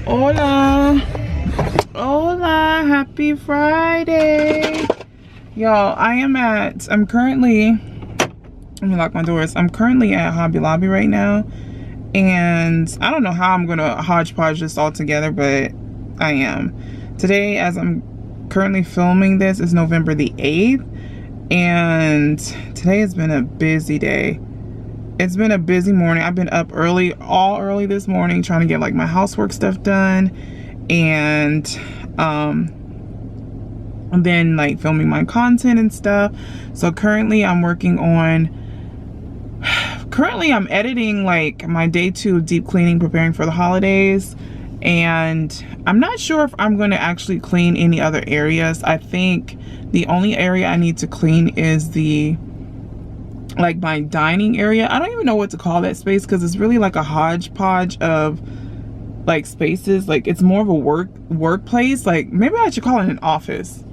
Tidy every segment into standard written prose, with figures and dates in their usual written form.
Hola. Hola. Happy Friday. Y'all, I'm currently, let me lock my doors. I'm currently at Hobby Lobby right now. And I don't know how I'm going to hodgepodge this all together, but I am. Today, as I'm currently filming this, is November the 8th. And today has been a busy day. It's been a busy morning. I've been up all early this morning, trying to get like my housework stuff done, and then like filming my content and stuff. So currently I'm editing like my day 2 of deep cleaning, preparing for the holidays. And I'm not sure if I'm going to actually clean any other areas. I think the only area I need to clean is like my dining area. I don't even know what to call that space because it's really like a hodgepodge of like spaces. Like it's more of a workplace. Like maybe I should call it an office.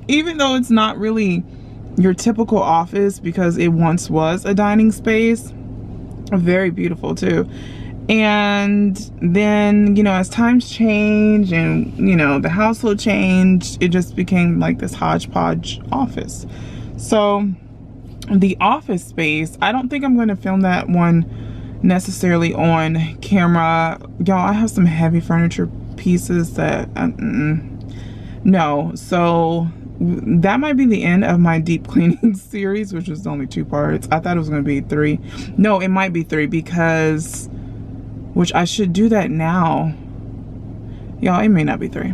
Even though it's not really your typical office, because it once was a dining space. Very beautiful too. And then, you know, as times change and, you know, the household changed, it just became like this hodgepodge office. So the office space, I don't think I'm going to film that one necessarily on camera. Y'all, I have some heavy furniture pieces that no. So that might be the end of my deep cleaning series, which was only 2 parts. I thought it was going to be 3. No, it might be 3 because, which I should do that now. Y'all, it may not be 3.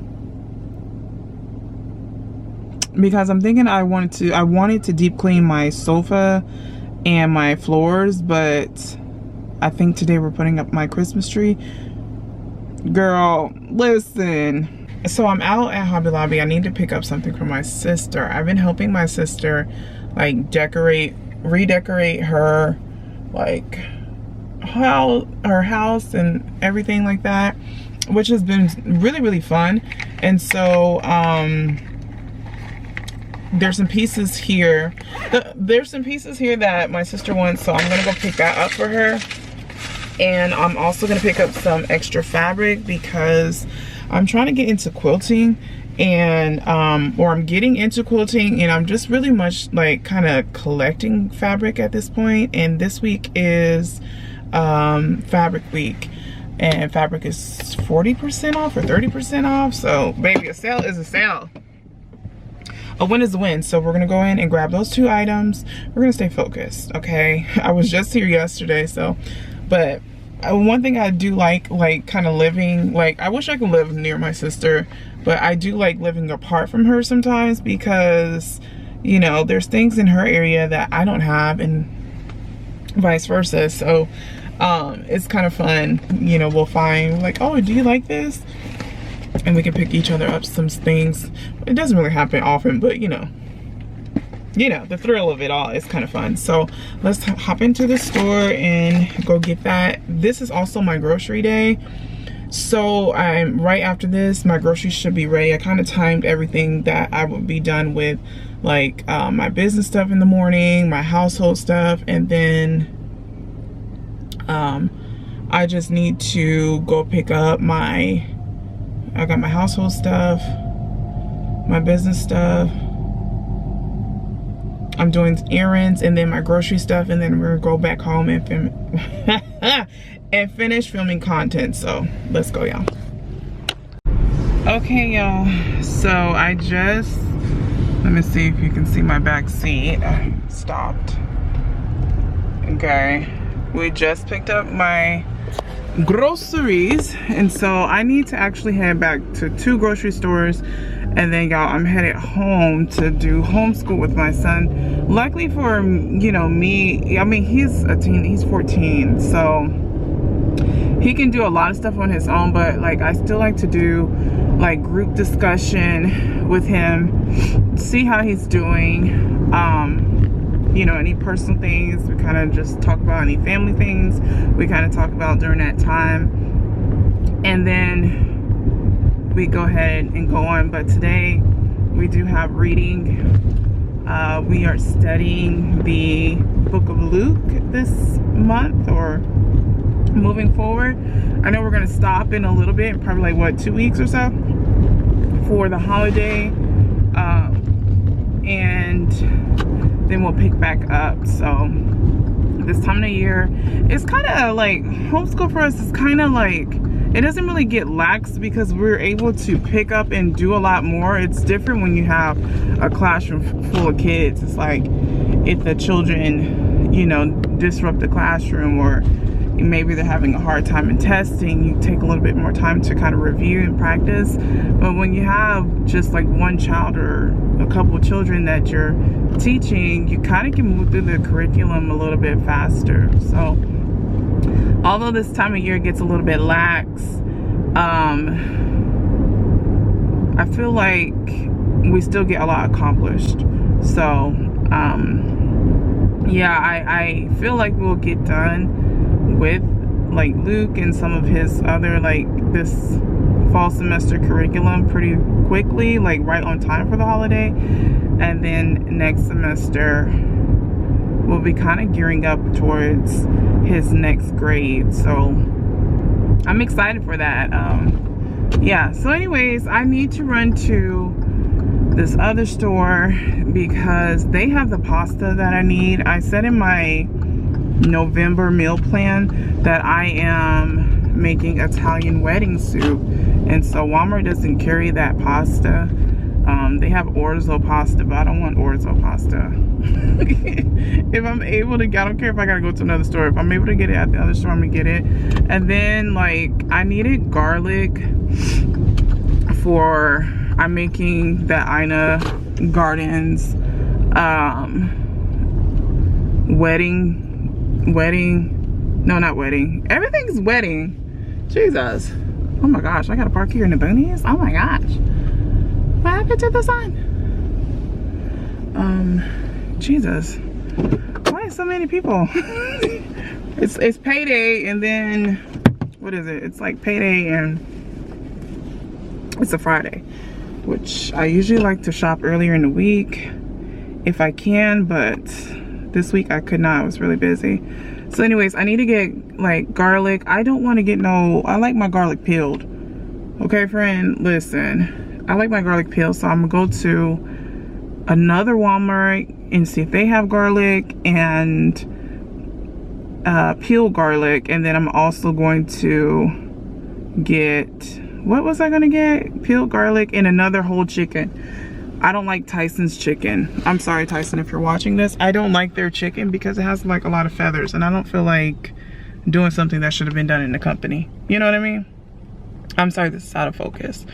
Because I'm thinking I wanted to deep clean my sofa and my floors, but I think today we're putting up my Christmas tree. Girl, listen. So I'm out at Hobby Lobby. I need to pick up something for my sister. I've been helping my sister like redecorate her like her house and everything like that, which has been really, really fun. And so there's some pieces here. There's some pieces here that my sister wants, so I'm gonna go pick that up for her. And I'm also gonna pick up some extra fabric because I'm trying to get into quilting, and or I'm getting into quilting, and I'm just really much like kind of collecting fabric at this point. And this week is fabric week, and fabric is 40% off or 30% off. So baby, a sale is a sale. A win is a win. So we're gonna go in and grab those 2 items. We're gonna stay focused, okay? I was just here yesterday, so, but one thing I do like kind of living, like I wish I could live near my sister, but I do like living apart from her sometimes because, you know, there's things in her area that I don't have and vice versa. So it's kind of fun, you know, we'll find like, oh, do you like this? And we can pick each other up some things. It doesn't really happen often, but you know, the thrill of it all is kind of fun. So let's hop into the store and go get that. This is also my grocery day. So I'm right after this, my groceries should be ready. I kind of timed everything that I would be done with, like my business stuff in the morning, my household stuff, and then I just need to go pick up I got my household stuff, my business stuff. I'm doing errands, and then my grocery stuff, and then we're gonna go back home and and finish filming content. So let's go, y'all. Okay, y'all. So I just, let me see if you can see my back seat. I stopped. Okay, we just picked up my groceries, and so I need to actually head back to 2 grocery stores, and then y'all, I'm headed home to do homeschool with my son. Luckily for, you know, me, I mean, he's 14, so he can do a lot of stuff on his own, but like I still like to do like group discussion with him, see how he's doing. You know, any personal things, we kind of just talk about. Any family things, we kind of talk about during that time, and then we go ahead and go on. But today we do have reading. We are studying the book of Luke this month, or moving forward. I know we're gonna stop in a little bit, probably like what, 2 weeks or so for the holiday, and then we'll pick back up. So this time of the year, it's kind of like homeschool for us is kind of like, it doesn't really get lax because we're able to pick up and do a lot more. It's different when you have a classroom full of kids. It's like if the children, you know, disrupt the classroom, or maybe they're having a hard time in testing, you take a little bit more time to kind of review and practice. But when you have just like one child or a couple of children that you're teaching, you kind of can move through the curriculum a little bit faster. So although this time of year gets a little bit lax, I feel like we still get a lot accomplished. So yeah, I feel like we'll get done with like Luke and some of his other like this fall semester curriculum pretty quickly, like right on time for the holiday. And then next semester we'll be kind of gearing up towards his next grade. So I'm excited for that. Yeah, so anyways, I need to run to this other store because they have the pasta that I need. I said in my November meal plan that I am making Italian wedding soup, and so Walmart doesn't carry that pasta. They have orzo pasta, but I don't want orzo pasta. If I'm able to, I don't care if I gotta go to another store. If I'm able to get it at the other store, I'm gonna get it. And then like I needed garlic for, I'm making the Ina Gardens everything's wedding. Jesus, oh my gosh, I gotta park here in the boonies. Oh my gosh, what happened to the sun? Jesus, why so many people? it's payday, and then what is it? It's like payday and it's a Friday, which I usually like to shop earlier in the week if I can, but this week I could not. I was really busy. So anyways, I need to get like garlic. I don't want to get I like my garlic peeled. Okay, friend, listen, I like my garlic peeled, so I'm gonna go to another Walmart and see if they have garlic and peeled garlic. And then I'm also going to get, what was I gonna get? Peeled garlic and another whole chicken. I don't like Tyson's chicken. I'm sorry, Tyson, if you're watching this. I don't like their chicken because it has like a lot of feathers, and I don't feel like doing something that should have been done in the company. You know what I mean? I'm sorry, this is out of focus.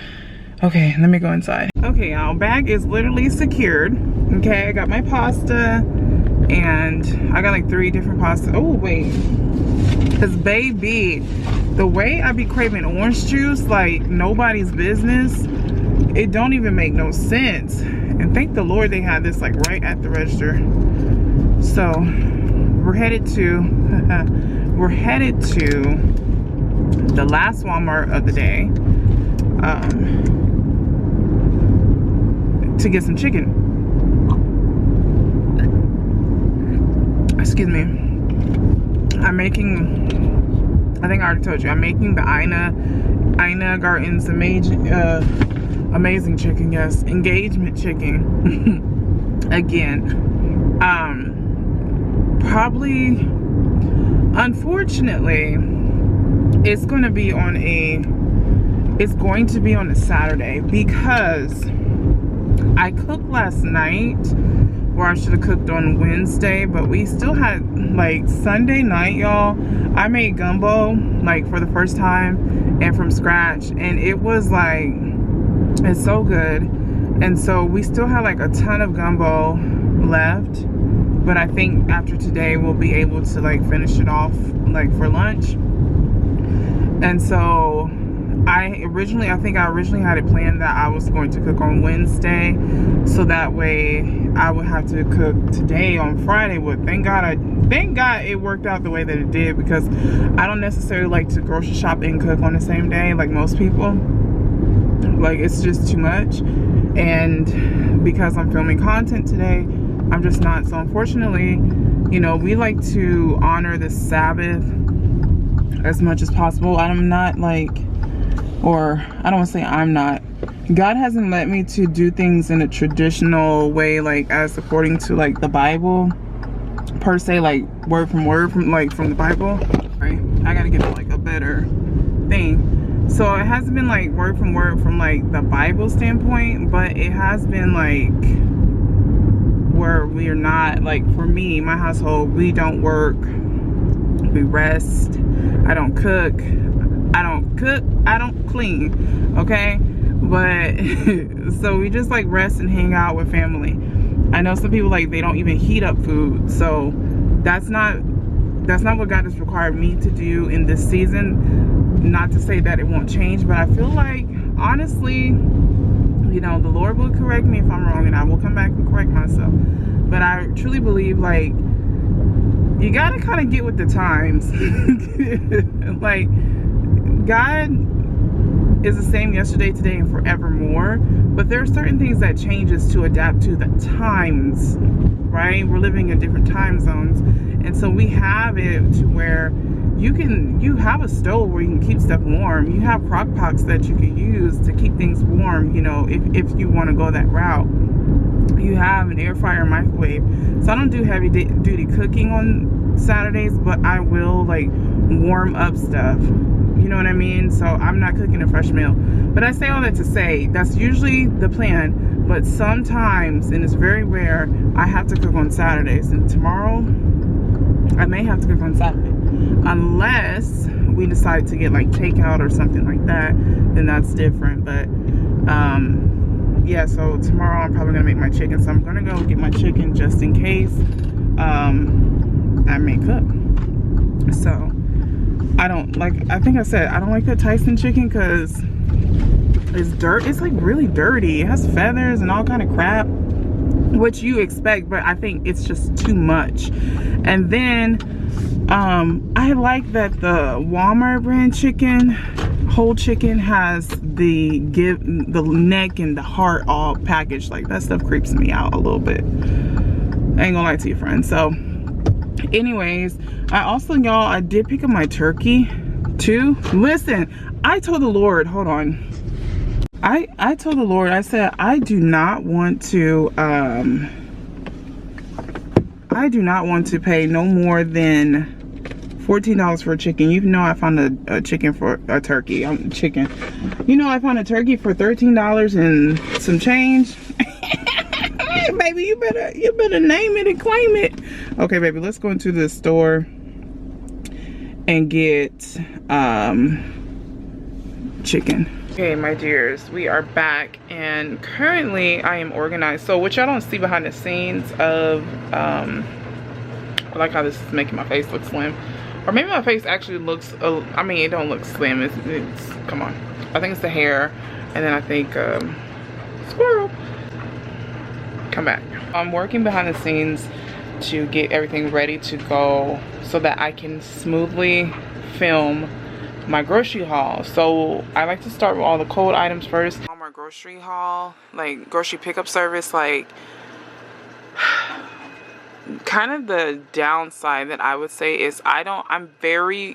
Okay, let me go inside. Okay, y'all, bag is literally secured. Okay, I got my pasta, and I got like 3 different pastas. Oh, wait. Because baby, the way I be craving orange juice like nobody's business, it don't even make no sense. And thank the Lord they had this like right at the register. So we're headed to the last Walmart of the day to get some chicken. Excuse me. I'm making, I think I already told you, I'm making the Ina Gardens amazing chicken, yes, engagement chicken. Again, probably, unfortunately, it's going to be on a Saturday because I cooked last night, where I should have cooked on Wednesday, but we still had like Sunday night, y'all. I made gumbo like for the first time and from scratch, and it was like, it's so good. And so we still have like a ton of gumbo left, but I think after today we'll be able to like finish it off like for lunch. And so I originally had it planned that I was going to cook on Wednesday, so that way I would have to cook today on Friday. Well, thank God it worked out the way that it did, because I don't necessarily like to grocery shop and cook on the same day like most people. Like, it's just too much, and because I'm filming content today, I'm just not. So unfortunately, you know, we like to honor the Sabbath as much as possible. I'm not like, or I don't want to say I'm not. God hasn't let me to do things in a traditional way, like as according to like the Bible per se, like word from the Bible. Right? I gotta get like a better thing. So it hasn't been like word from like the Bible standpoint, but it has been like where we are not, like for me, my household, we don't work, we rest. I don't cook, I don't clean, okay? But so we just like rest and hang out with family. I know some people like they don't even heat up food, so that's not what God has required me to do in this season. Not to say that it won't change, but I feel like honestly, you know, the Lord will correct me if I'm wrong, and I will come back and correct myself. But I truly believe like you gotta kind of get with the times. Like God is the same yesterday, today, and forevermore, but there are certain things that changes to adapt to the times, right? We're living in different time zones, and so we have it to where you have a stove where you can keep stuff warm. You have crock pots that you can use to keep things warm, you know, if you want to go that route. You have an air fryer, microwave. So I don't do heavy duty cooking on Saturdays, but I will like warm up stuff. You know what I mean? So I'm not cooking a fresh meal. But I say all that to say, that's usually the plan. But sometimes, and it's very rare, I have to cook on Saturdays. And tomorrow, I may have to cook on Saturday. Unless we decide to get like takeout or something like that, then that's different. But yeah, so tomorrow I'm probably gonna make my chicken. So I'm gonna go get my chicken just in case I may cook. So I don't like, I think I said I don't like the Tyson chicken because it's dirt. It's like really dirty. It has feathers and all kind of crap, which you expect, but I think it's just too much. And then I like that the Walmart brand chicken, whole chicken, has the neck and the heart all packaged. Like that stuff creeps me out a little bit. I ain't gonna lie to you, friends. So anyways, I also, y'all, I did pick up my turkey too. Listen, I told the Lord, hold on. I told the Lord, I said, I do not want to pay no more than $14 for a chicken. You know I found a chicken for a turkey. Chicken. You know I found a turkey for $13 and some change. Baby, you better name it and claim it. Okay, baby, let's go into the store and get chicken. Okay, my dears, we are back, and currently I am organized. So what y'all don't see behind the scenes of I like how this is making my face look slim, or maybe my face actually looks I mean, it don't look slim. It's come on, I think it's the hair, and then I think squirrel, come back. I'm working behind the scenes to get everything ready to go so that I can smoothly film my grocery haul. So I like to start with all the cold items first. On my grocery haul, like grocery pickup service, like kind of the downside that I would say is I'm very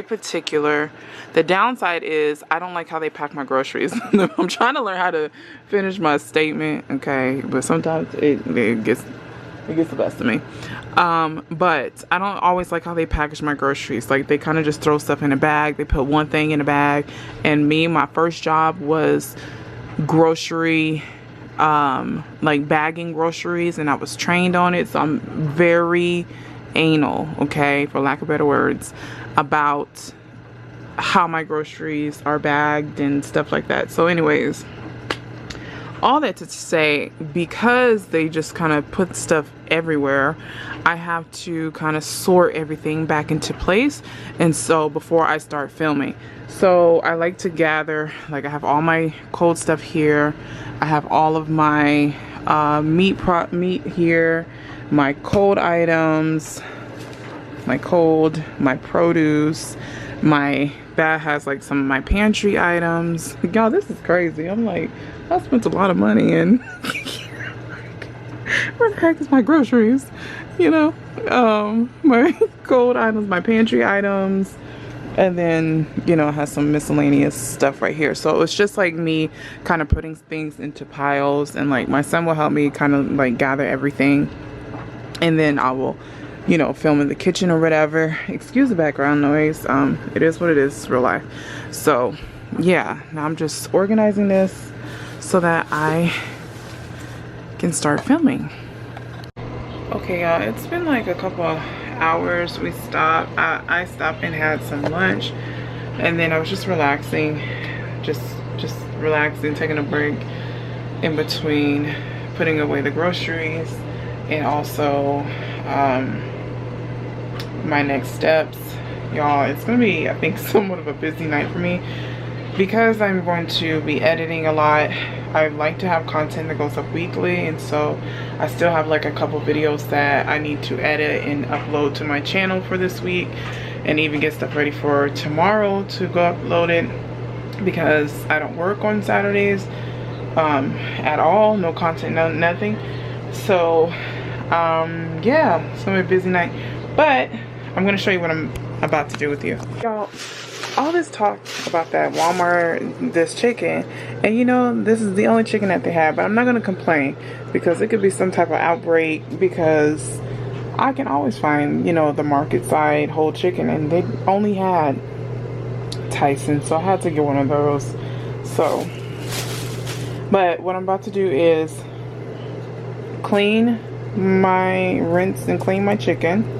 particular. The downside is I don't like how they pack my groceries. I'm trying to learn how to finish my statement, okay, but sometimes it gets the best of me. But I don't always like how they package my groceries. Like they kind of just throw stuff in a bag. They put one thing in a bag. And my first job was grocery, like bagging groceries, and I was trained on it. So I'm very anal, okay, for lack of better words, about how my groceries are bagged and stuff like that. So anyways, all that to say, because they just kind of put stuff everywhere, I have to kind of sort everything back into place. And so before I start filming, so I like to gather, like I have all my cold stuff here. I have all of my meat here, my cold items, my produce, my bag has like some of my pantry items. Y'all, this is crazy. I'm like, I spent a lot of money, and where the heck is my groceries? You know, my cold items, my pantry items, And then, you know, it has some miscellaneous stuff right here. So it's just like me kind of putting things into piles, and like my son will help me kind of like gather everything. And then I will, you know, film in the kitchen or whatever. Excuse the background noise. It is what it is, real life. So yeah, now I'm just organizing this so that I can start filming. Okay, y'all, it's been like a couple of hours. We stopped. I stopped and had some lunch, and then I was just relaxing, just relaxing, taking a break in between putting away the groceries and also my next steps. Y'all, it's gonna be, I think, somewhat of a busy night for me because I'm going to be editing a lot. I like to have content that goes up weekly, and so I still have like a couple videos that I need to edit and upload to my channel for this week, and even get stuff ready for tomorrow to go upload it, because I don't work on Saturdays at all. No content, no nothing. So yeah, it's gonna be a busy night, but I'm gonna show you what I'm about to do with you, y'all. All this talk about that Walmart, this chicken, and you know, this is the only chicken that they have, but I'm not going to complain because it could be some type of outbreak, because I can always find, you know, the market side whole chicken, and they only had Tyson, so I had to get one of those. So, but what I'm about to do is rinse and clean my chicken.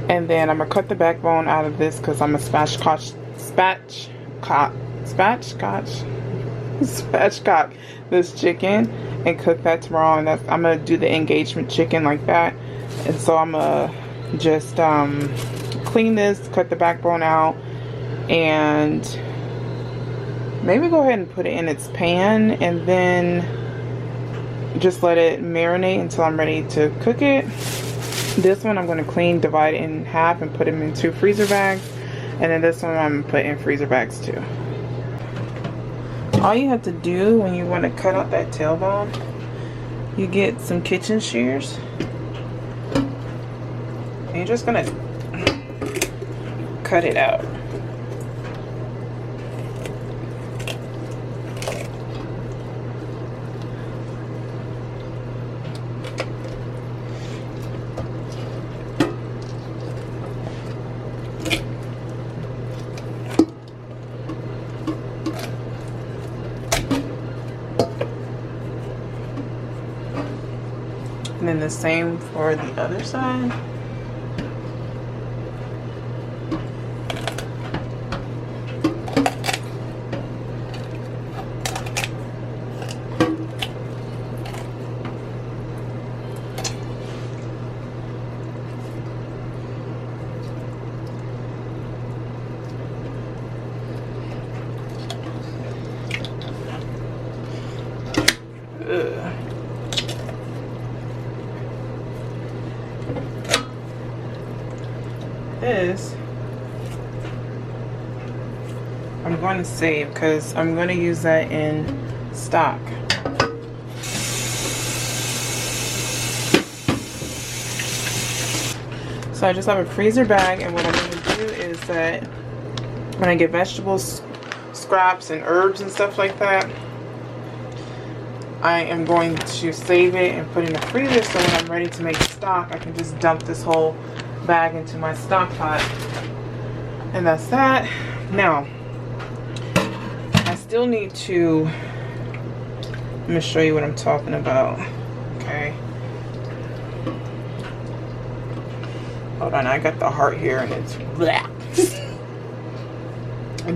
And then I'm gonna cut the backbone out of this because I'm a spatchcock this chicken and cook that tomorrow. And that's, I'm gonna do the engagement chicken like that. And so I'm gonna just clean this, cut the backbone out, and maybe go ahead and put it in its pan, and then just let it marinate until I'm ready to cook it. This one I'm going to clean, divide it in half, and put them in 2 freezer bags. And then this one I'm going to put in freezer bags too. All you have to do when you want to cut out that tailbone, you get some kitchen shears. And you're just going to cut it out. And then the same for the other side. This I'm going to save because I'm going to use that in stock. So I just have a freezer bag, and what I'm going to do is that when I get vegetables, scraps, and herbs and stuff like that, I am going to save it and put it in the freezer, so when I'm ready to make stock, I can just dump this whole bag into my stock pot. And that's that. Now, I still need to, let me show you what I'm talking about. Okay. Hold on, I got the heart here and it's bleh.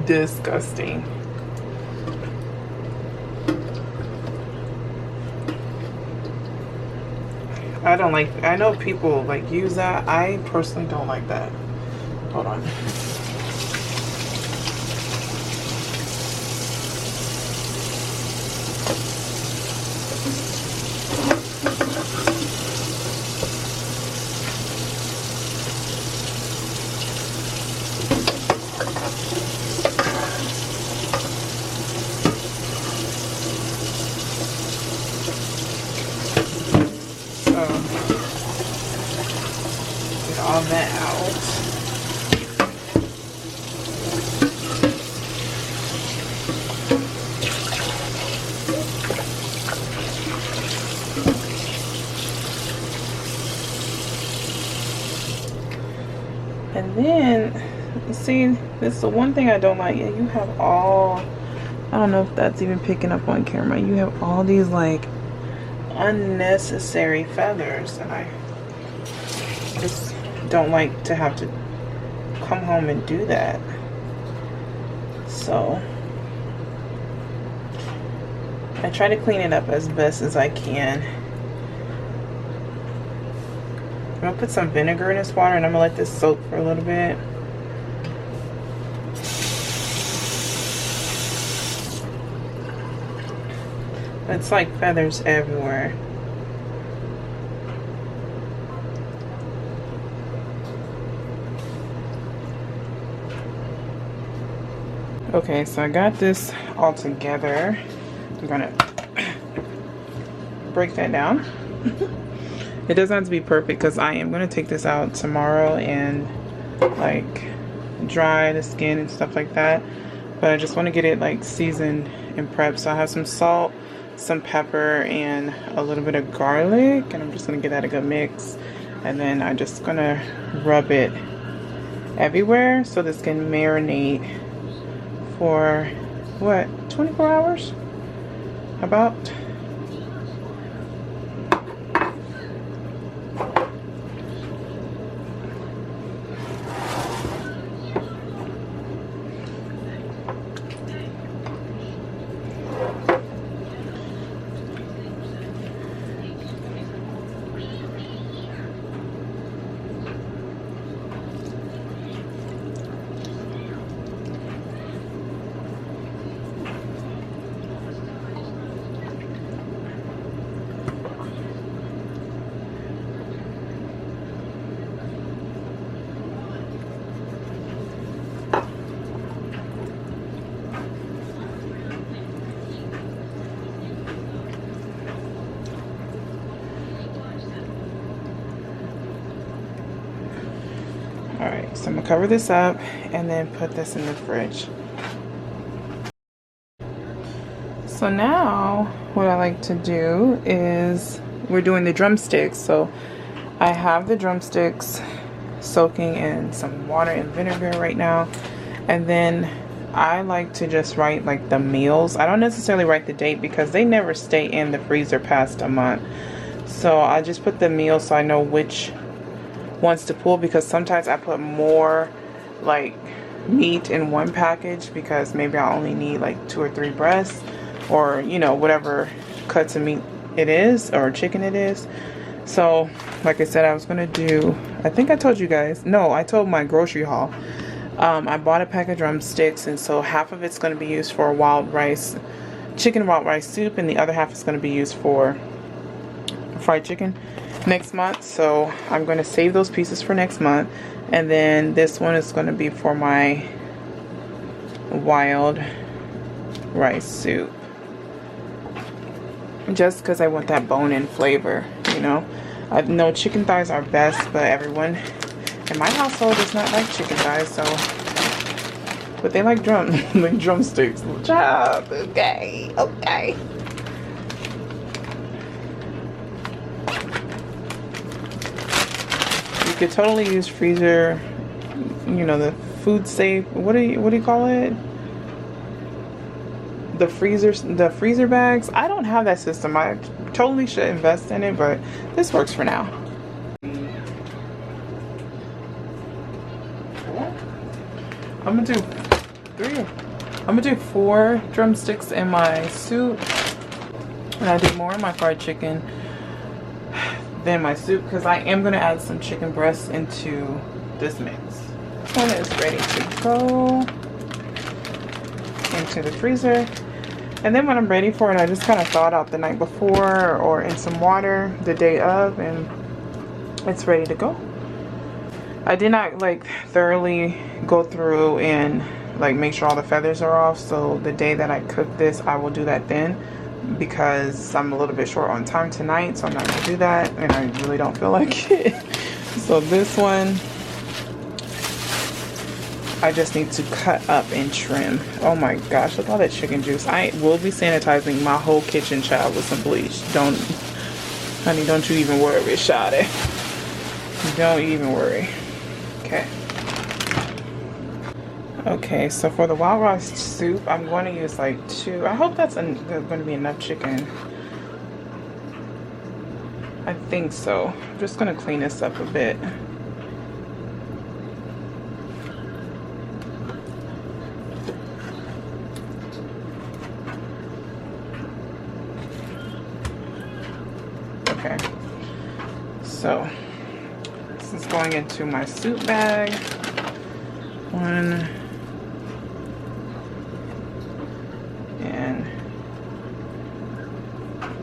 Disgusting. I don't like, I know people like use that. I personally don't like that. Hold on. All that out. And then, see, this is the one thing I don't like. Yeah, you have all, I don't know if that's even picking up on camera. You have all these like unnecessary feathers, and I just don't like to have to come home and do that. So I try to clean it up as best as I can. I'm gonna put some vinegar in this water and I'm gonna let this soak for a little bit. It's like feathers everywhere. Okay, so I got this all together. I'm gonna break that down. It doesn't have to be perfect because I am gonna take this out tomorrow and like dry the skin and stuff like that. But I just want to get it like seasoned and prepped. So I have some salt, some pepper, and a little bit of garlic, and I'm just gonna give that a good mix. And then I'm just gonna rub it everywhere so this can marinate for what, 24 hours? About. Alright, so I'm gonna cover this up and then put this in the fridge. So now what I like to do is we're doing the drumsticks. So I have the drumsticks soaking in some water and vinegar right now, and then I like to just write like the meals. I don't necessarily write the date because they never stay in the freezer past a month. So I just put the meals so I know which ones to pull, because sometimes I put more like meat in one package because maybe I only need like 2 or 3 breasts, or you know, whatever cuts of meat it is or chicken it is. So like I said, I was gonna do, I think I told you guys, no, I told my grocery haul. I bought a pack of drumsticks, and so half of it's going to be used for wild rice, chicken wild rice soup, and the other half is going to be used for fried chicken next month. So I'm going to save those pieces for next month, and then this one is going to be for my wild rice soup, just because I want that bone-in flavor, you know. I know chicken thighs are best, but everyone in my household does not like chicken thighs, so, but they like drumsticks. Job, okay, okay. You could totally use freezer, you know, the food safe. What do you call it? The freezer bags. I don't have that system. I totally should invest in it, but this works for now. I'm gonna do 4 drumsticks in my soup, and I do more in my fried chicken than my soup, because I am gonna add some chicken breasts into this mix. This one is ready to go into the freezer, and then when I'm ready for it, I just kind of thaw it out the night before or in some water the day of, and it's ready to go. I did not like thoroughly go through and like make sure all the feathers are off, so the day that I cook this, I will do that then, because I'm a little bit short on time tonight, so I'm not gonna do that, and I really don't feel like it. So this one I just need to cut up and trim. Oh my gosh, look at all that chicken juice. I will be sanitizing my whole kitchen, child, with some bleach. Don't, honey, don't you even worry, Shawty. Don't even worry. Okay. Okay, so for the wild rice soup, I'm going to use like 2. I hope that's going to be enough chicken. I think so. I'm just going to clean this up a bit. Okay. So, this is going into my soup bag. 1. And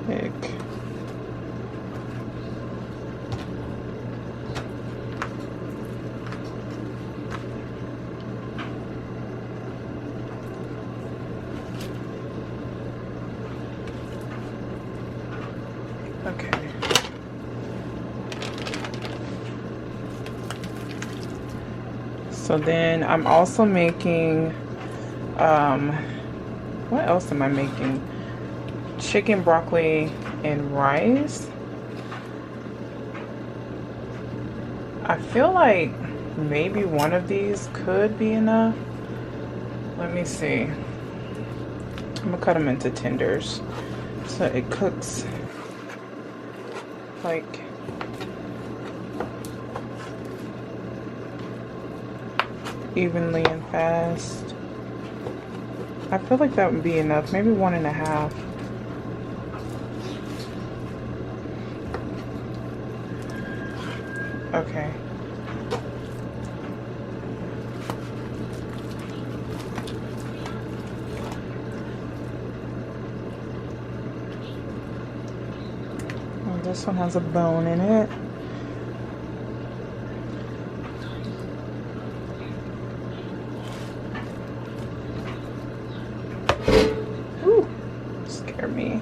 pick. Okay. So then I'm also making, what else am I making? Chicken, broccoli, and rice. I feel like maybe one of these could be enough. Let me see. I'm gonna cut them into tenders so it cooks like evenly and fast. I feel like that would be enough. Maybe 1.5. Okay. Oh, this one has a bone in it. Ooh, scare me.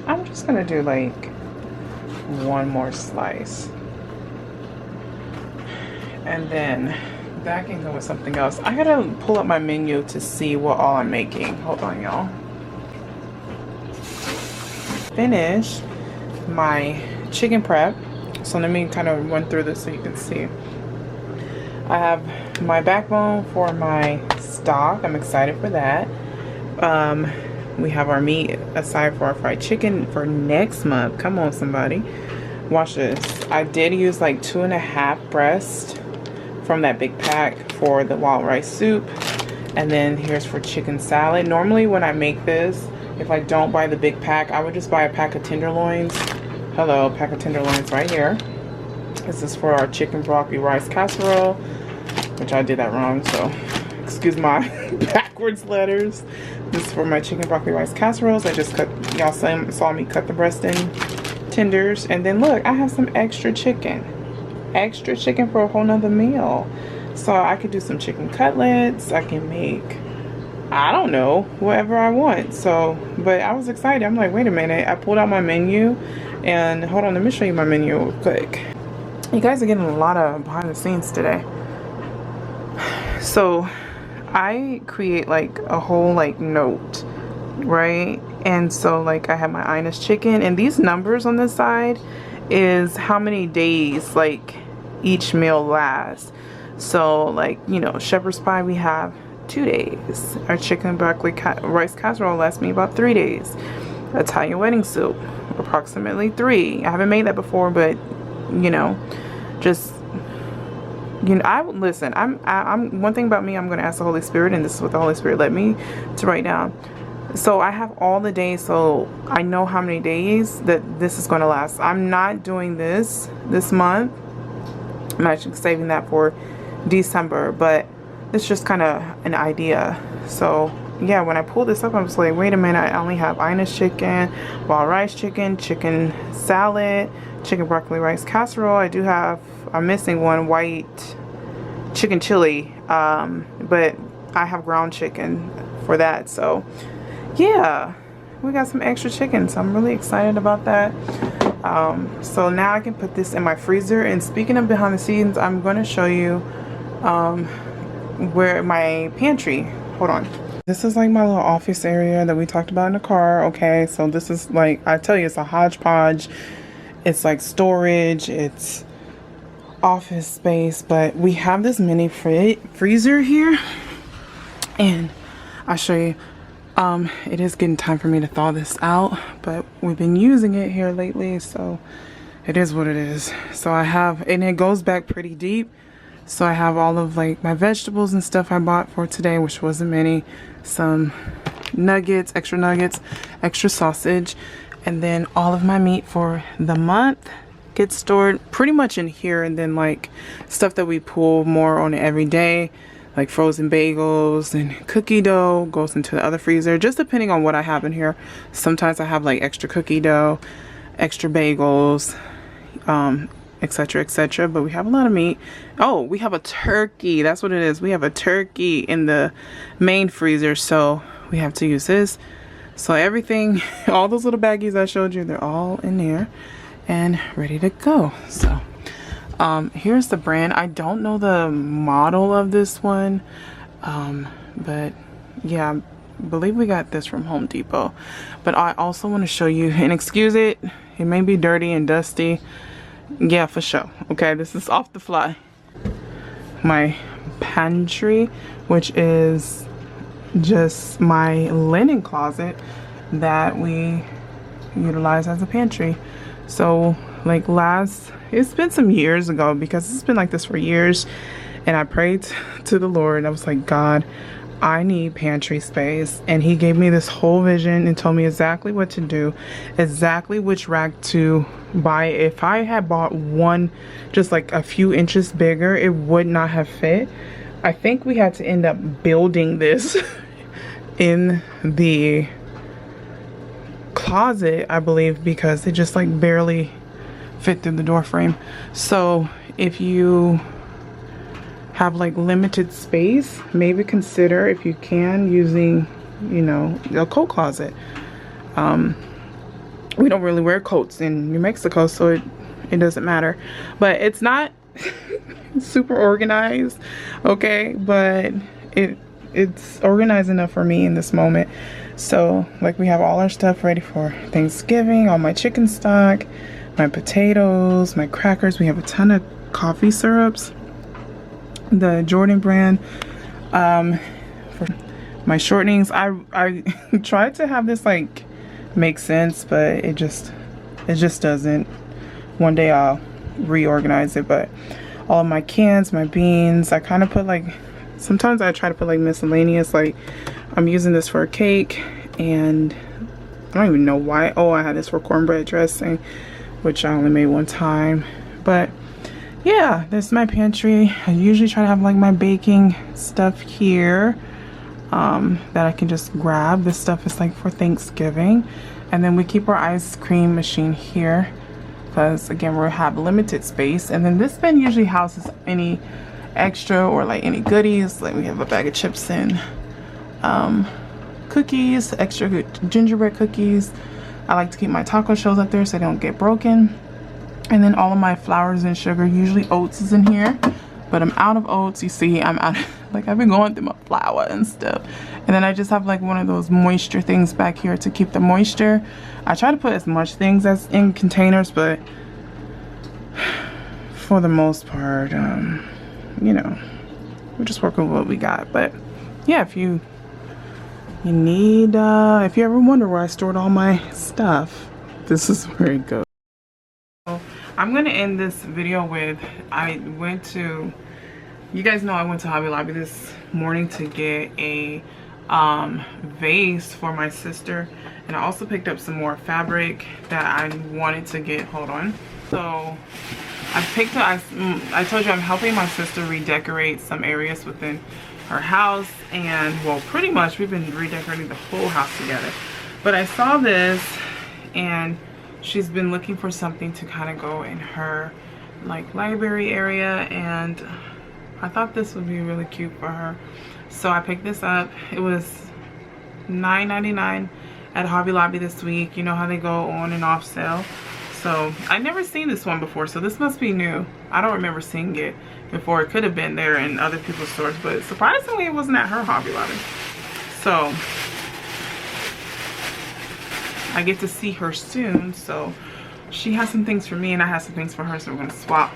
I'm just gonna do like 1 more slice. And then that can go with something else. I gotta pull up my menu to see what all I'm making. Hold on, y'all. Finish my chicken prep. So let me kind of run through this so you can see. I have my backbone for my stock. I'm excited for that. We have our meat aside for our fried chicken for next month. Come on, somebody. Watch this. I did use like 2.5 breasts from that big pack for the wild rice soup. And then here's for chicken salad. Normally when I make this, if I don't buy the big pack, I would just buy a pack of tenderloins. Hello, a pack of tenderloins right here. This is for our chicken broccoli rice casserole, which I did that wrong, so excuse my backwards letters. This is for my chicken broccoli rice casseroles. I just cut, y'all saw me cut the breast in tenders. And then look, I have some extra chicken for a whole nother meal. So I could do some chicken cutlets. I can make, I don't know, whatever I want. So, but I was excited. I'm like, wait a minute. I pulled out my menu and hold on, let me show you my menu real quick. You guys are getting a lot of behind the scenes today. So I create like a whole like note, right? And so like I have my Ines chicken, and these numbers on this side is how many days like each meal lasts. So like, you know, shepherd's pie, we have 2 days. Our chicken broccoli rice casserole lasts me about 3 days. Italian wedding soup, approximately 3. I haven't made that before, but you know, just, you know, listen, I'm one thing about me, I'm going to ask the Holy Spirit, and this is what the Holy Spirit led me to write down. So I have all the days, so I know how many days that this is going to last. I'm not doing this month. I'm actually saving that for December, but it's just kind of an idea. So yeah, when I pulled this up, I was like, wait a minute, I only have Ines chicken, wild rice chicken, chicken salad, chicken broccoli rice casserole. I do have, I'm missing one, white chicken chili, but I have ground chicken for that. So yeah, we got some extra chicken, so I'm really excited about that. So now I can put this in my freezer. And speaking of behind the scenes, I'm going to show you where my pantry, hold on. This is like my little office area that we talked about in the car. Okay, so this is like, I tell you, it's a hodgepodge. It's like storage, it's office space, but we have this mini freezer here, and I'll show you. It is getting time for me to thaw this out, but we've been using it here lately, so it is what it is. So I have, and it goes back pretty deep. So I have all of like my vegetables and stuff I bought for today, which wasn't many. Some nuggets, extra sausage, and then all of my meat for the month gets stored pretty much in here. And then like stuff that we pull more on every day, like frozen bagels and cookie dough, goes into the other freezer, just depending on what I have in here. Sometimes I have like extra cookie dough, extra bagels, etc, etc. But we have a lot of meat. Oh, we have a turkey, that's what it is. We have a turkey in the main freezer, so we have to use this. So everything, all those little baggies I showed you, they're all in there and ready to go. So here's the brand. I don't know the model of this one, but yeah, I believe we got this from Home Depot. But I also want to show you, and excuse it, it may be dirty and dusty. Yeah, for sure. Okay, this is off the fly. My pantry, which is just my linen closet that we utilize as a pantry. So like it's been some years ago, because it's been like this for years, and I prayed to the Lord. I was like, God, I need pantry space, and he gave me this whole vision and told me exactly what to do, exactly which rack to buy. If I had bought one just like a few inches bigger, it would not have fit. I think we had to end up building this in the closet, I believe, because it just like barely fit through the door frame. So if you have like limited space, maybe consider, if you can, using, you know, a coat closet. We don't really wear coats in New Mexico, so it doesn't matter. But it's not super organized, okay, but it's organized enough for me in this moment. So like we have all our stuff ready for Thanksgiving, all my chicken stock, my potatoes, my crackers. We have a ton of coffee syrups, the Jordan brand. For my shortenings, I tried to have this like make sense, but it just doesn't. One day I'll reorganize it. But all of my cans, my beans, I kind of put like, sometimes I try to put like miscellaneous, like I'm using this for a cake, and I don't even know why. Oh, I had this for cornbread dressing, which I only made one time. But yeah, this is my pantry. I usually try to have like my baking stuff here, that I can just grab. This stuff is like for Thanksgiving. And then we keep our ice cream machine here, because again, we have limited space. And then this bin usually houses any extra or like any goodies. Like we have a bag of chips and cookies, extra good gingerbread cookies. I like to keep my taco shells up there so they don't get broken. And then all of my flours and sugar, usually oats is in here, but I'm out of oats. You see, I'm out, like I've been going through my flour and stuff. And then I just have like one of those moisture things back here to keep the moisture. I try to put as much things as in containers, but for the most part, you know, we're just working with what we got. But yeah, if you need, if you ever wonder where I stored all my stuff, this is where it goes. I'm gonna end this video with, you guys know I went to Hobby Lobby this morning to get a vase for my sister, and I also picked up some more fabric that I wanted to get. Hold on. So I picked up, I told you I'm helping my sister redecorate some areas within her house, and well, pretty much we've been redecorating the whole house together. But I saw this, and she's been looking for something to kind of go in her like library area, and I thought this would be really cute for her. So I picked this up. It was $9.99 at Hobby Lobby this week. You know how they go on and off sale. So I never seen this one before, so this must be new. I don't remember seeing it before. It could have been there in other people's stores, but surprisingly it wasn't at her Hobby Lobby. So I get to see her soon, so she has some things for me and I have some things for her, so we're gonna swap.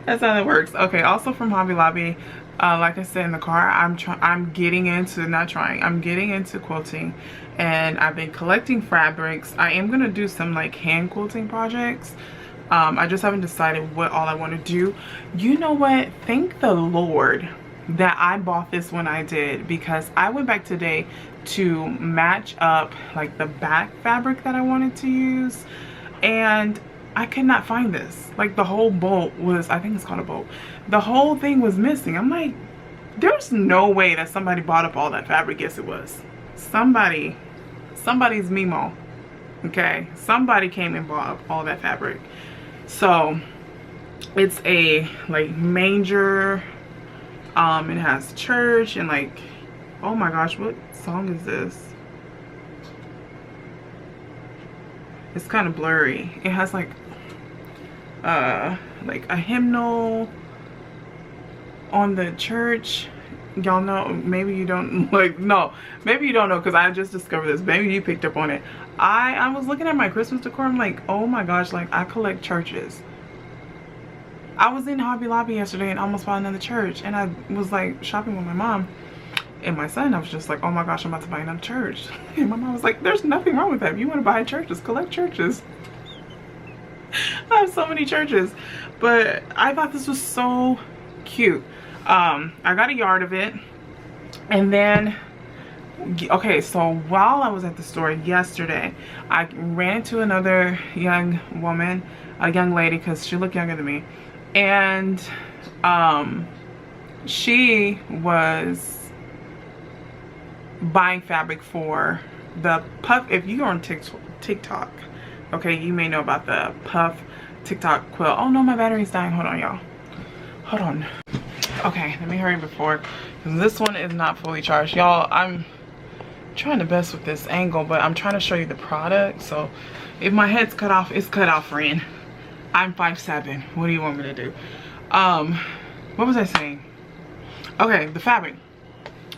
That's how that works. Okay, also from Hobby Lobby, like I said in the car, I'm getting into quilting, and I've been collecting fabrics. I am gonna do some like hand quilting projects. I just haven't decided what all I want to do. You know what? Thank the Lord that I bought this when I did, because I went back today to match up like the back fabric that I wanted to use, and I could not find this. Like the whole bolt was, I think it's called a bolt, the whole thing was missing. I'm like, there's no way that somebody bought up all that fabric. Yes, it was somebody's Mimo. Okay, somebody came and bought up all that fabric. So it's a like manger, it has church and like, oh my gosh, what song is this? It's kind of blurry. It has like a hymnal on the church. Y'all know, maybe you don't, like, no, maybe you don't know, because I just discovered this. Maybe you picked up on it. I was looking at my Christmas decor. I'm like, oh my gosh, like I collect churches. I was in Hobby Lobby yesterday and almost bought another church, and I was like shopping with my mom and my son. I was just like, oh my gosh, I'm about to buy another church. And my mom was like, there's nothing wrong with that. If you want to buy churches, collect churches. I have so many churches. But I thought this was so cute. I got a yard of it, and then okay, so while I was at the store yesterday, I ran into another young woman, a young lady, because she looked younger than me, and she was buying fabric for the puff. If you're on TikTok, okay, you may know about the puff TikTok quilt. Oh no, my battery's dying. Hold on, y'all. Hold on. Okay, let me hurry before, because this one is not fully charged. Y'all, I'm trying to best with this angle, but I'm trying to show you the product. So if my head's cut off, it's cut off, friend. I'm 5'7". What do you want me to do? What was I saying? Okay, the fabric.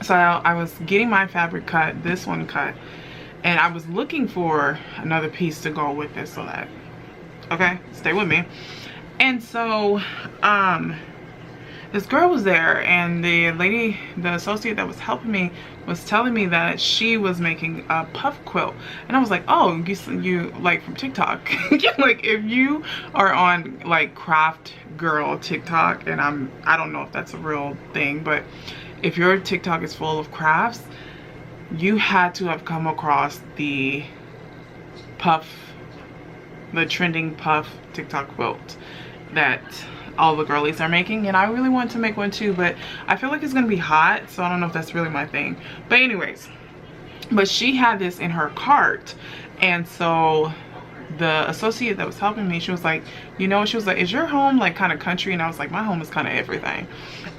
So I was getting my fabric cut, this one cut, and I was looking for another piece to go with this, so that, okay, stay with me. And so this girl was there, and the lady, the associate that was helping me, was telling me that she was making a puff quilt. And I was like, oh, you like from TikTok. Like if you are on like craft girl TikTok, and I don't know if that's a real thing, but if your TikTok is full of crafts, you had to have come across the puff, the trending puff TikTok quilt that all the girlies are making, and I really want to make one too, but I feel like it's gonna be hot, so I don't know if that's really my thing. But anyways, but she had this in her cart, and so the associate that was helping me, she was like, you know, she was like, is your home like kind of country? And I was like, my home is kind of everything.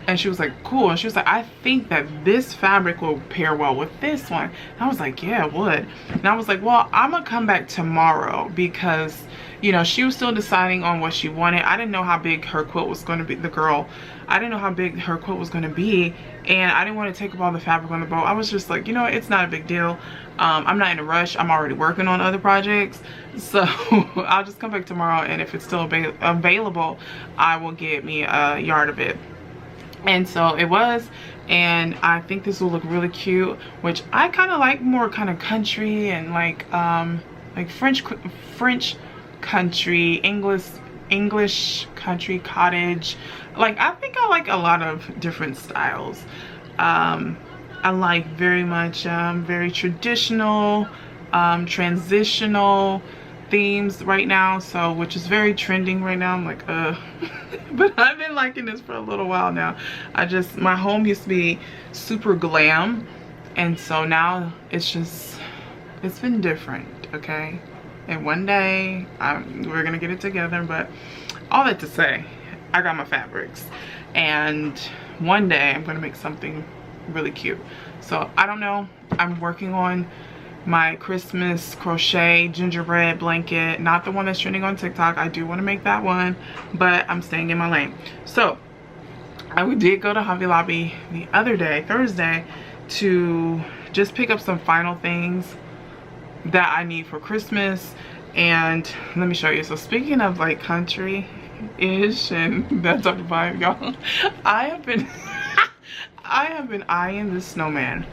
And she was like, cool. And she was like, I think that this fabric will pair well with this one. And I was like, yeah, it would. And I was like, well, I'm gonna come back tomorrow, because you know, she was still deciding on what she wanted. I didn't know how big her quilt was going to be. The girl, I didn't know how big her quilt was going to be, and I didn't want to take up all the fabric on the boat. I was just like, you know, it's not a big deal. I'm not in a rush. I'm already working on other projects, so I'll just come back tomorrow, and if it's still available, I will get me a yard of it. And so it was, and I think this will look really cute, which I kind of like, more kind of country and like French country, English country, cottage. Like, I think I like a lot of different styles. I like very much very traditional, transitional themes right now, so, which is very trending right now. I'm like, but I've been liking this for a little while now. My home used to be super glam, and so now it's been different, okay? And one day we're gonna get it together. But all that to say, I got my fabrics, and one day I'm gonna make something really cute. So I don't know, I'm working on my Christmas crochet gingerbread blanket, not the one that's trending on TikTok. I do want to make that one, but I'm staying in my lane. So I did go to Hobby Lobby the other day, Thursday, to just pick up some final things that I need for Christmas. And let me show you. So speaking of like country-ish and that type of vibe, y'all, I have been I have been eyeing this snowman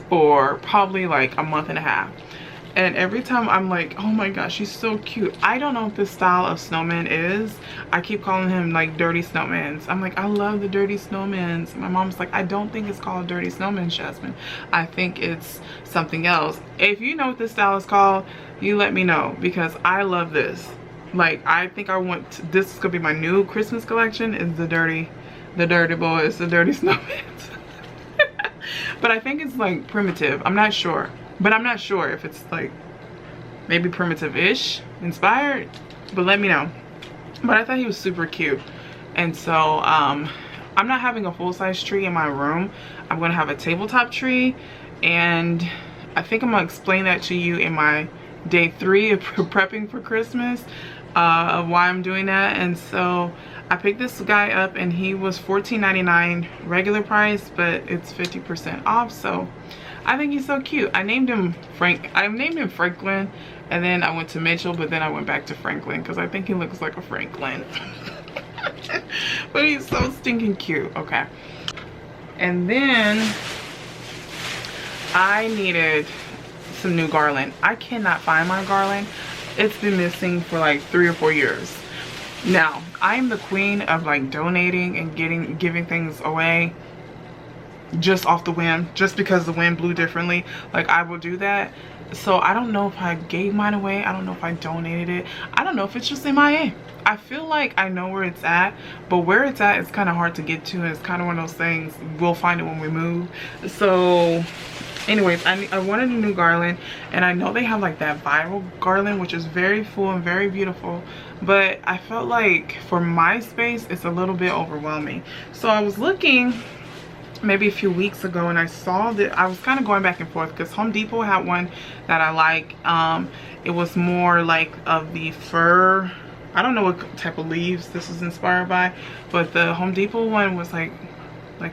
for probably like a month and a half. And every time I'm like, oh my gosh, he's so cute. I don't know what this style of snowman is. I keep calling him like dirty snowmans. I'm like, I love the dirty snowmans. My mom's like, I don't think it's called dirty snowman, Jasmine. I think it's something else. If you know what this style is called, you let me know, because I love this. Like, I think I want to, this is gonna be my new Christmas collection, is the dirty boys, the dirty snowmans. But I think it's like primitive. I'm not sure. But I'm not sure if it's like maybe primitive-ish inspired, but let me know. But I thought he was super cute. And so I'm not having a full-size tree in my room. I'm gonna have a tabletop tree, and I think I'm gonna explain that to you in my day 3 of prepping for Christmas, of why I'm doing that. And so I picked this guy up, and he was $14.99 regular price, but it's 50% off. So I think he's so cute. I named him Franklin, and then I went to Mitchell, but then I went back to Franklin because I think he looks like a Franklin. But he's so stinking cute. Okay. And then I needed some new garland. I cannot find my garland. It's been missing for like 3 or 4 years. Now, I'm the queen of like donating and giving things away just off the whim, just because the wind blew differently. Like, I will do that. So I don't know if I gave mine away. I don't know if I donated it. I don't know if it's just MIA. I feel like I know where it's at, but where it's at is kind of hard to get to, and it's kind of one of those things, we'll find it when we move. So anyways, I wanted a new garland, and I know they have like that viral garland, which is very full and very beautiful, but I felt like for my space it's a little bit overwhelming. So I was looking maybe a few weeks ago, and I saw that I was kind of going back and forth because Home Depot had one that I like. It was more like of the fir. I don't know what type of leaves this is inspired by, but the Home Depot one was like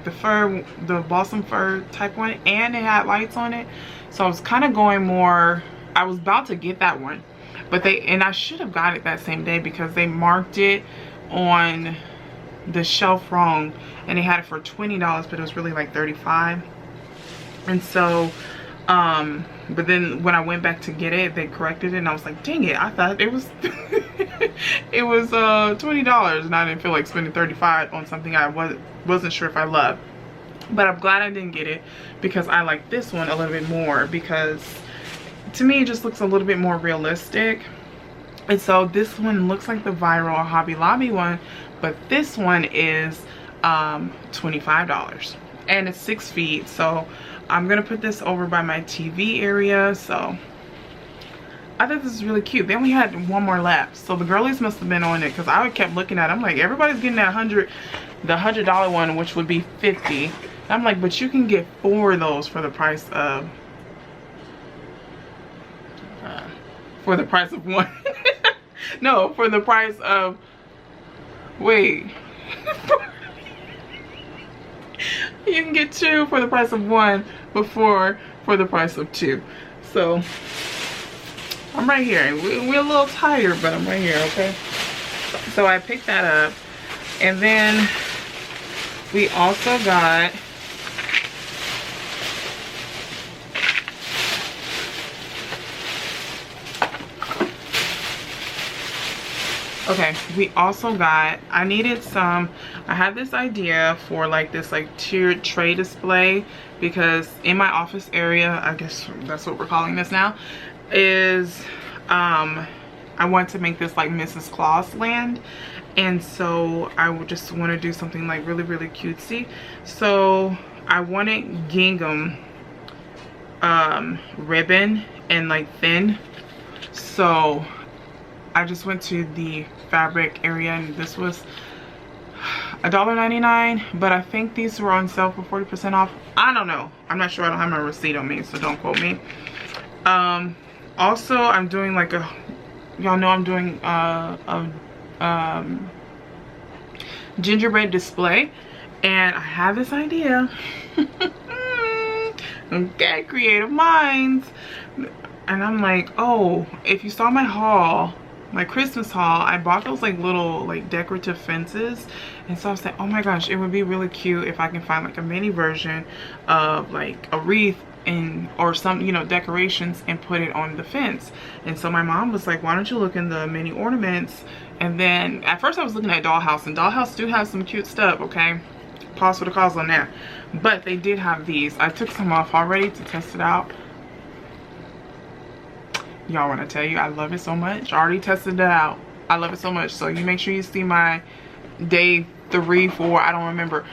the fir, the balsam fir type one, and it had lights on it. So I was kind of going more, I was about to get that one, but I should have got it that same day because they marked it on the shelf wrong, and they had it for $20, but it was really like $35. And so but then when I went back to get it, they corrected it, and I was like, dang it, I thought it was it was $20, and I didn't feel like spending $35 on something I wasn't sure if I loved. But I'm glad I didn't get it, because I like this one a little bit more, because to me it just looks a little bit more realistic. And so this one looks like the viral Hobby Lobby one, but this one is $25, and it's 6 feet. So I'm gonna put this over by my TV area. So I thought this is really cute. They only had one more left, so the girlies must have been on it, because I kept looking at it. I'm like, everybody's getting that the $100 one, which would be $50. I'm like, but you can get 4 of those for the price of one. No, for the price of, wait. You can get 2 for the price of 1, but 4 for the price of 2. So I'm right here. We're a little tired, but I'm right here, okay? So I picked that up, and then we also got I needed some, I had this idea for like this like tiered tray display, because in my office area, I guess that's what we're calling this now, is I want to make this like Mrs. Claus land. And so I would just want to do something like really, really cutesy. So I wanted gingham ribbon and like thin. So I just went to the fabric area, and this was $1.99, but I think these were on sale for 40% off. I don't know. I'm not sure. I don't have my receipt on me, so don't quote me. Also, I'm doing like a, y'all know I'm doing gingerbread display, and I have this idea. Okay, creative minds. And I'm like, oh, if you saw my haul, my Christmas haul, I bought those like little like decorative fences. And so I was like, oh my gosh, it would be really cute if I can find like a mini version of like a wreath and or some, you know, decorations and put it on the fence. And so my mom was like, why don't you look in the mini ornaments? And then at first I was looking at Dollhouse, and Dollhouse do have some cute stuff, okay? Pause for the cause on that. But they did have these. I took some off already to test it out. Y'all, want to tell you, I love it so much. I already tested it out. I love it so much. So you make sure you see my day 3, 4, I don't remember,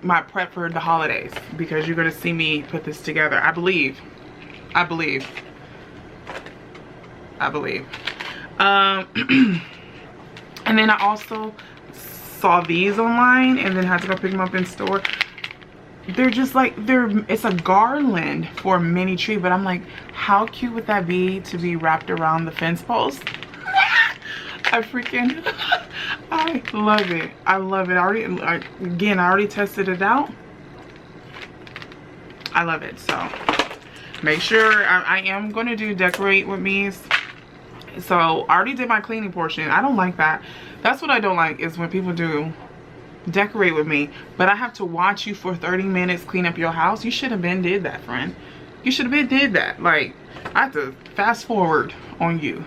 my prep for the holidays, because you're going to see me put this together. I believe. And then I also saw these online and then had to go pick them up in store. They're just like, it's a garland for a mini tree, but I'm like, how cute would that be to be wrapped around the fence post? I love it. I love it. I already tested it out. I love it. So make sure I am going to do decorate with me. So I already did my cleaning portion. I don't like that. That's what I don't like, is when people do decorate with me, but I have to watch you for 30 minutes clean up your house. You should have been did that, friend. You should have been did that. Like, I have to fast forward on you.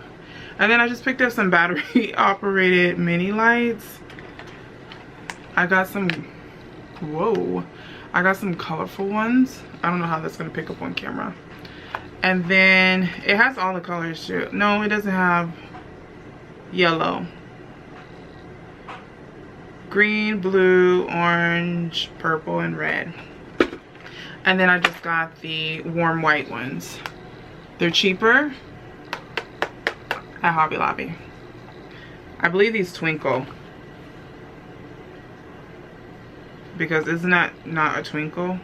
And then I just picked up some battery operated mini lights. I got some, whoa, I got some colorful ones. I don't know how that's gonna pick up on camera. And then it has all the colors too. No, it doesn't have yellow. Green, blue, orange, purple, and red. And then I just got the warm white ones. They're cheaper at Hobby Lobby. I believe these twinkle, because isn't that not a twinkle?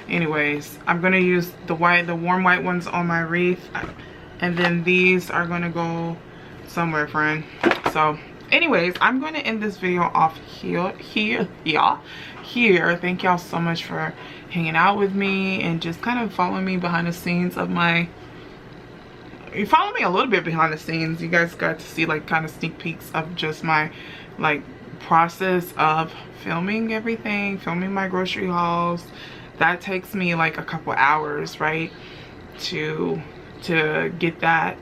Anyways, I'm gonna use the warm white ones on my wreath, and then these are gonna go somewhere, friend. So anyways, I'm going to end this video off here. Thank y'all so much for hanging out with me and just kind of following me behind the scenes of my, you follow me a little bit behind the scenes. You guys got to see like kind of sneak peeks of just my like process of filming everything, filming my grocery hauls. That takes me like a couple hours, right, to get that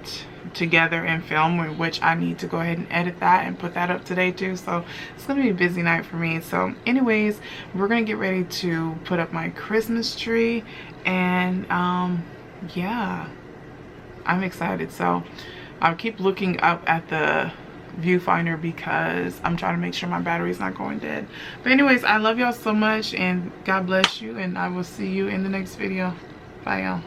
together and film, which I need to go ahead and edit that and put that up today too. So it's gonna be a busy night for me. So anyways, we're gonna get ready to put up my Christmas tree, and yeah, I'm excited. So I'll keep looking up at the viewfinder because I'm trying to make sure my battery's not going dead. But anyways, I love y'all so much, and God bless you, and I will see you in the next video. Bye, y'all.